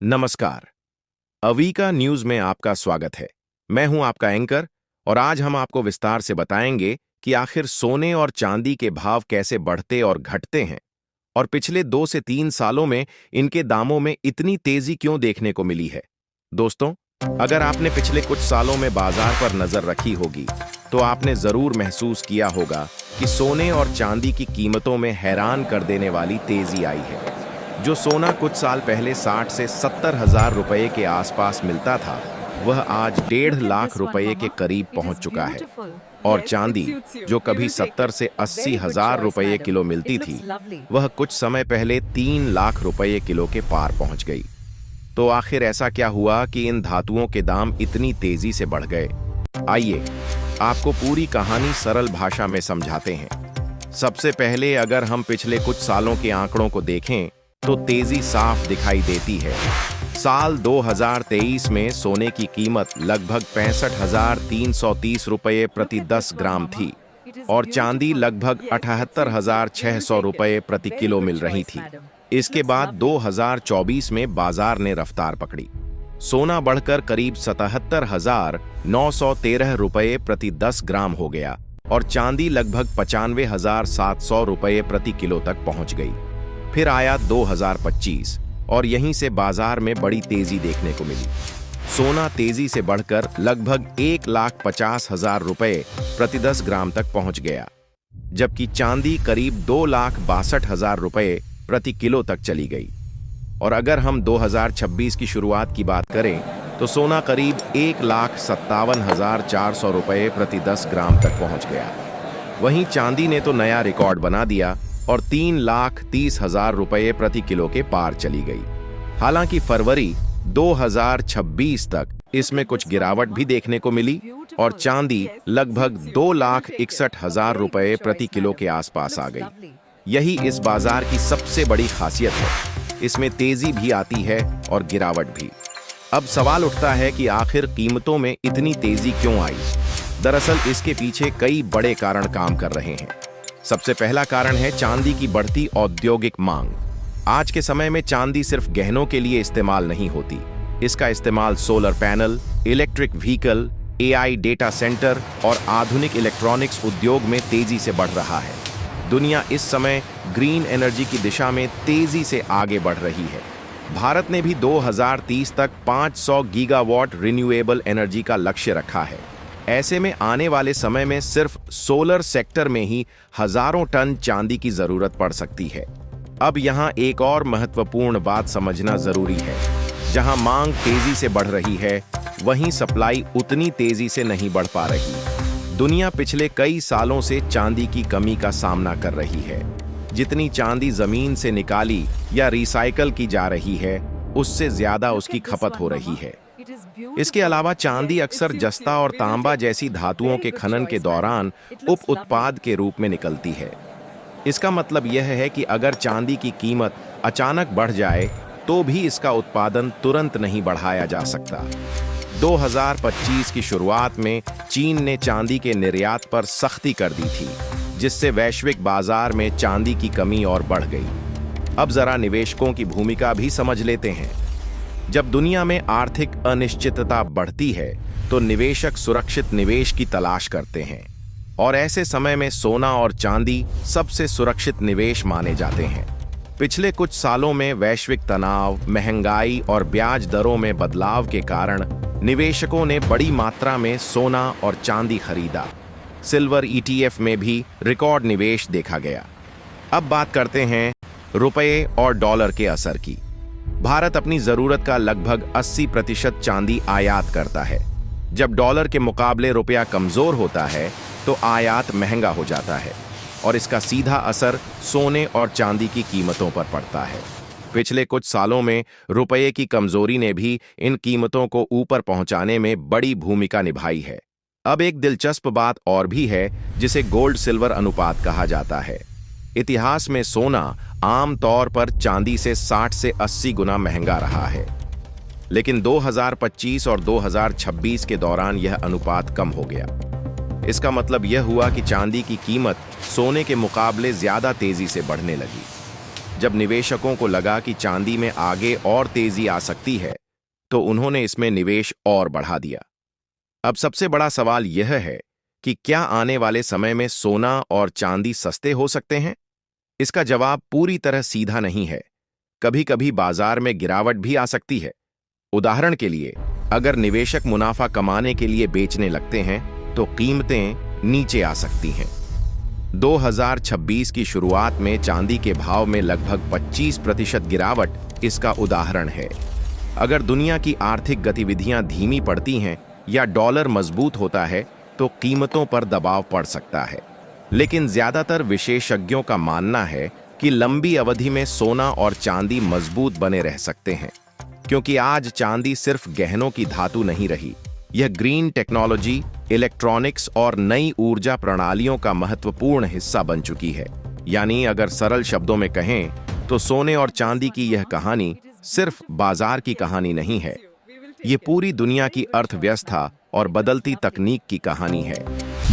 नमस्कार। अवीका न्यूज में आपका स्वागत है। मैं हूं आपका एंकर और आज हम आपको विस्तार से बताएंगे कि आखिर सोने और चांदी के भाव कैसे बढ़ते और घटते हैं और पिछले 2 से 3 सालों में इनके दामों में इतनी तेजी क्यों देखने को मिली है। दोस्तों, अगर आपने पिछले कुछ सालों में बाजार पर नजर रखी होगी तो आपने जरूर महसूस किया होगा कि सोने और चांदी की कीमतों में हैरान कर देने वाली तेजी आई है। जो सोना कुछ साल पहले 60 से 70 हजार रुपए के आसपास मिलता था, वह आज 1.5 लाख रुपए के करीब पहुंच चुका है और चांदी, जो कभी 70 से 80 हजार रुपए किलो मिलती थी, वह कुछ समय पहले 3 लाख रुपए किलो के पार पहुंच गई। तो आखिर ऐसा क्या हुआ कि इन धातुओं के दाम इतनी तेजी से बढ़ गए? आइए आपको पूरी कहानी सरल भाषा में समझाते हैं। सबसे पहले अगर हम पिछले कुछ सालों के आंकड़ों को देखें तो तेजी साफ दिखाई देती है। साल 2023 में सोने की कीमत लगभग 65,330 रुपये प्रति 10 ग्राम थी और चांदी लगभग 78,600 रुपये प्रति किलो मिल रही थी। इसके बाद 2024 में बाजार ने रफ्तार पकड़ी। सोना बढ़कर करीब 77,913 रुपये प्रति 10 ग्राम हो गया और चांदी लगभग 95,700 रुपये प्रति किलो तक पहुंच गई। फिर आया 2025 और यहीं से बाजार में बड़ी तेजी देखने को मिली। सोना तेजी से बढ़कर लगभग 1,50,000 रुपये प्रति 10 ग्राम तक पहुंच गया, जबकि चांदी करीब 2,62,000 रुपये प्रति किलो तक चली गई। और अगर हम 2026 की शुरुआत की बात करें तो सोना करीब 1,57,400 रुपये प्रति 10 ग्राम तक पहुंच गया। वहीं चांदी ने तो नया रिकॉर्ड बना दिया और 3,30,000 रुपये प्रति किलो के पार चली गई। हालांकि फरवरी 2026 तक इसमें कुछ गिरावट भी देखने को मिली और चांदी लगभग 2,61,000 रुपये प्रति किलो के आसपास आ गई। यही इस बाजार की सबसे बड़ी खासियत है, इसमें तेजी भी आती है और गिरावट भी। अब सवाल उठता है कि आखिर कीमतों में इतनी तेजी क्यों आई? दरअसल इसके पीछे कई बड़े कारण काम कर रहे हैं। सबसे पहला कारण है चांदी की बढ़ती औद्योगिक मांग। आज के समय में चांदी सिर्फ गहनों के लिए इस्तेमाल नहीं होती, इसका इस्तेमाल solar panel, electric vehicle, AI data centre और आधुनिक इलेक्ट्रॉनिक्स उद्योग में तेजी से बढ़ रहा है। दुनिया इस समय ग्रीन एनर्जी की दिशा में तेजी से आगे बढ़ रही है। भारत ने भी 2030 तक 500 गीगावाट रिन्यूएबल एनर्जी का लक्ष्य रखा है। ऐसे में आने वाले समय में सिर्फ सोलर सेक्टर में ही हजारों टन चांदी की जरूरत पड़ सकती है। अब यहाँ एक और महत्वपूर्ण बात समझना जरूरी है। जहाँ मांग तेजी से बढ़ रही है, वहीं सप्लाई उतनी तेजी से नहीं बढ़ पा रही। दुनिया पिछले कई सालों से चांदी की कमी का सामना कर रही है। जितनी चांदी जमीन से निकाली या रिसाइकल की जा रही है, उससे ज्यादा उसकी खपत हो रही है। इसके अलावा चांदी अक्सर जस्ता और तांबा जैसी धातुओं के खनन के दौरान उप उत्पाद के रूप में निकलती है। इसका मतलब यह है कि अगर चांदी की कीमत अचानक बढ़ जाए तो भी इसका उत्पादन तुरंत नहीं बढ़ाया जा सकता। 2025 की शुरुआत में चीन ने चांदी के निर्यात पर सख्ती कर दी थी, जिससे वैश्विक बाजार में चांदी की कमी और बढ़ गई। अब जरा निवेशकों की भूमिका भी समझ लेते हैं। जब दुनिया में आर्थिक अनिश्चितता बढ़ती है तो निवेशक सुरक्षित निवेश की तलाश करते हैं और ऐसे समय में सोना और चांदी सबसे सुरक्षित निवेश माने जाते हैं। पिछले कुछ सालों में वैश्विक तनाव, महंगाई और ब्याज दरों में बदलाव के कारण निवेशकों ने बड़ी मात्रा में सोना और चांदी खरीदा। सिल्वर ईटीएफ में भी रिकॉर्ड निवेश देखा गया। अब बात करते हैं रुपये और डॉलर के असर की। भारत अपनी जरूरत का लगभग 80% चांदी आयात करता है। जब डॉलर के मुकाबले रुपया कमजोर होता है तो आयात महंगा हो जाता है और इसका सीधा असर सोने और चांदी की कीमतों पर पड़ता है। पिछले कुछ सालों में रुपये की कमजोरी ने भी इन कीमतों को ऊपर पहुंचाने में बड़ी भूमिका निभाई है। अब एक दिलचस्प बात और भी है, जिसे गोल्ड सिल्वर अनुपात कहा जाता है। इतिहास में सोना आम तौर पर चांदी से 60 से 80 गुना महंगा रहा है, लेकिन 2025 और 2026 के दौरान यह अनुपात कम हो गया। इसका मतलब यह हुआ कि चांदी की कीमत सोने के मुकाबले ज्यादा तेजी से बढ़ने लगी। जब निवेशकों को लगा कि चांदी में आगे और तेजी आ सकती है, तो उन्होंने इसमें निवेश और बढ़ा दिया। अब सबसे बड़ा सवाल यह है कि क्या आने वाले समय में सोना और चांदी सस्ते हो सकते हैं? इसका जवाब पूरी तरह सीधा नहीं है। कभी कभी बाजार में गिरावट भी आ सकती है। उदाहरण के लिए, अगर निवेशक मुनाफा कमाने के लिए बेचने लगते हैं तो कीमतें नीचे आ सकती हैं। 2026 की शुरुआत में चांदी के भाव में लगभग 25% गिरावट इसका उदाहरण है। अगर दुनिया की आर्थिक गतिविधियां धीमी पड़ती हैं या डॉलर मजबूत होता है तो कीमतों पर दबाव पड़ सकता है। लेकिन ज्यादातर विशेषज्ञों का मानना है कि लंबी अवधि में सोना और चांदी मजबूत बने रह सकते हैं, क्योंकि आज चांदी सिर्फ गहनों की धातु नहीं रही, यह ग्रीन टेक्नोलॉजी, इलेक्ट्रॉनिक्स और नई ऊर्जा प्रणालियों का महत्वपूर्ण हिस्सा बन चुकी है। यानी अगर सरल शब्दों में कहें तो सोने और चांदी की यह कहानी सिर्फ बाजार की कहानी नहीं है, ये पूरी दुनिया की अर्थव्यवस्था और बदलती तकनीक की कहानी है।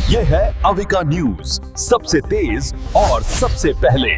यह है अविका न्यूज, सबसे तेज और सबसे पहले।